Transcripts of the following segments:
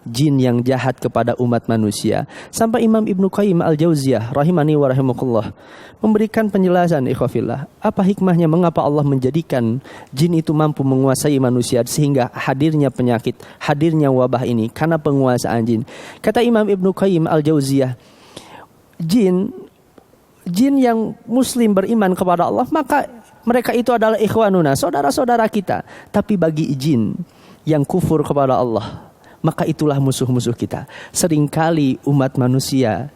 jin yang jahat kepada umat manusia. Sampai Imam Ibnu Qayyim Al-Jauziyah rahimani wa rahimakumullah memberikan penjelasan, ikhwafillah, apa hikmahnya mengapa Allah menjadikan jin itu mampu menguasai manusia sehingga hadirnya penyakit, hadirnya wabah ini karena penguasaan jin. Kata Imam Ibnu Qayyim Al-Jauziyah, jin yang muslim beriman kepada Allah, maka mereka itu adalah ikhwanuna, saudara-saudara kita. Tapi bagi jin yang kufur kepada Allah, maka itulah musuh-musuh kita. Seringkali umat manusia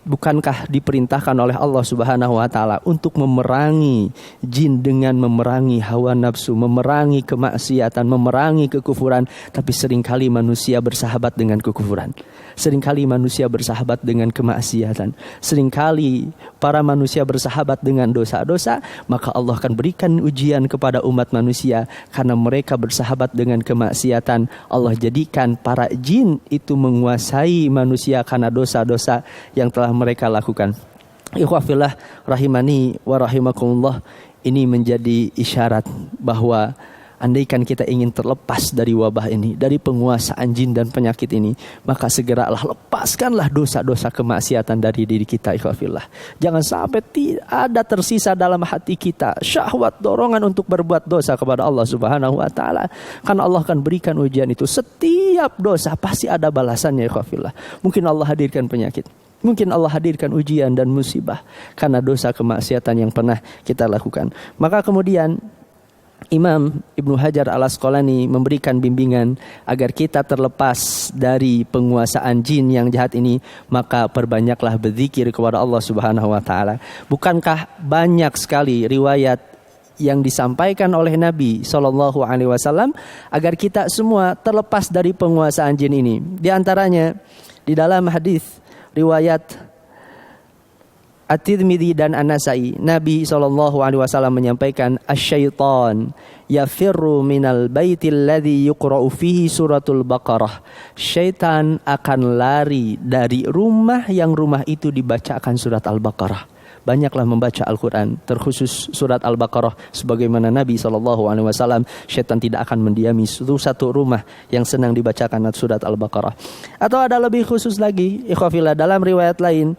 bukankah diperintahkan oleh Allah Subhanahu wa taala untuk memerangi jin dengan memerangi hawa nafsu, memerangi kemaksiatan, memerangi kekufuran, tapi seringkali manusia bersahabat dengan kekufuran. Seringkali manusia bersahabat dengan kemaksiatan. Seringkali para manusia bersahabat dengan dosa-dosa, maka Allah akan berikan ujian kepada umat manusia karena mereka bersahabat dengan kemaksiatan. Allah jadikan para jin itu menguasai manusia karena dosa-dosa yang telah mereka lakukan. Ikhwafillah rahimani wa rahimakumullah, ini menjadi isyarat bahwa andaikan kita ingin terlepas dari wabah ini, dari penguasaan jin dan penyakit ini, maka segeralah lepaskanlah dosa-dosa kemaksiatan dari diri kita, ikhwafillah. Jangan sampai ada tersisa dalam hati kita syahwat, dorongan untuk berbuat dosa kepada Allah Subhanahu wa taala. Karena Allah akan berikan ujian itu. Setiap dosa pasti ada balasannya, ikhwafillah. Mungkin Allah hadirkan penyakit, mungkin Allah hadirkan ujian dan musibah karena dosa kemaksiatan yang pernah kita lakukan. Maka kemudian Imam Ibnu Hajar Al-Asqalani memberikan bimbingan agar kita terlepas dari penguasaan jin yang jahat ini, maka perbanyaklah berzikir kepada Allah Subhanahu wa taala. Bukankah banyak sekali riwayat yang disampaikan oleh Nabi sallallahu alaihi wasallam agar kita semua terlepas dari penguasaan jin ini? Di antaranya di dalam hadis riwayat At-Tirmidzi dan An-Nasa'i, Nabi SAW menyampaikan, "Asy-syaitan yafirru minal baitil ladzi yuqra'u fihi suratul Baqarah." Syaitan akan lari dari rumah yang rumah itu dibacakan surat Al-Baqarah. Banyaklah membaca Al-Quran, terkhusus surat Al-Baqarah. Sebagaimana Nabi SAW, syaitan tidak akan mendiami satu rumah yang senang dibacakan surat Al-Baqarah. Atau ada lebih khusus lagi, ikhwafillah, dalam riwayat lain,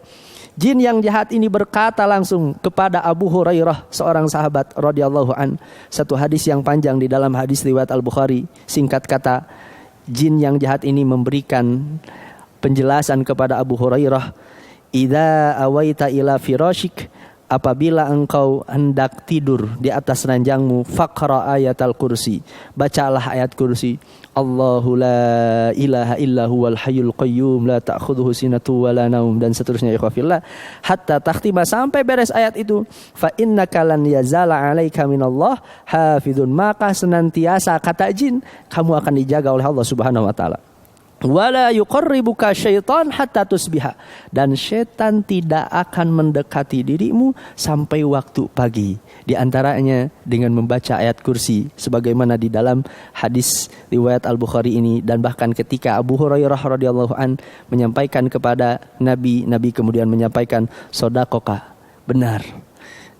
jin yang jahat ini berkata langsung kepada Abu Hurairah, seorang sahabat radhiyallahu an. Satu hadis yang panjang di dalam hadis riwayat Al-Bukhari. Singkat kata, jin yang jahat ini memberikan penjelasan kepada Abu Hurairah, "Idza awaita ila firashik," apabila engkau hendak tidur di atas ranjangmu, faqra ayatal kursi, bacalah ayat kursi. Allahu la ilaha illa huwal hayyul qayyum la ta'khudhuhu sinatu wa la naum, dan seterusnya, ikhwafillah, hatta takhtima, sampai beres ayat itu. Fa innaka lan yazala 'alaika minallah hafizun, maka senantiasa, kata jin, kamu akan dijaga oleh Allah Subhanahu wa taala. Wala yuqarribuka syaitan hatta tusbiha, dan syaitan tidak akan mendekati dirimu sampai waktu pagi. Di antaranya dengan membaca ayat kursi, sebagaimana di dalam hadis riwayat Al-Bukhari ini. Dan bahkan ketika Abu Hurairah radhiyallahu an menyampaikan kepada Nabi kemudian menyampaikan, "Shadaqaka," benar.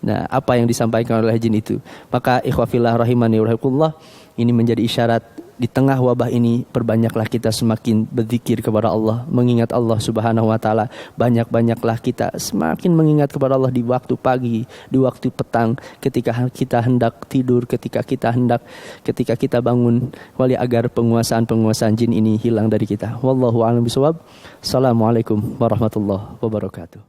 Nah, apa yang disampaikan oleh jin itu. Maka ikhwafillah rahimani wa rahimakumullah, ini menjadi isyarat. Di tengah wabah ini, perbanyaklah kita semakin berzikir kepada Allah, mengingat Allah Subhanahu wa taala. Banyak-banyaklah kita semakin mengingat kepada Allah di waktu pagi, di waktu petang, ketika kita hendak tidur, ketika kita bangun, wali agar penguasaan jin ini hilang dari kita. Wallahu a'lam bishawab. Assalamualaikum warahmatullahi wabarakatuh.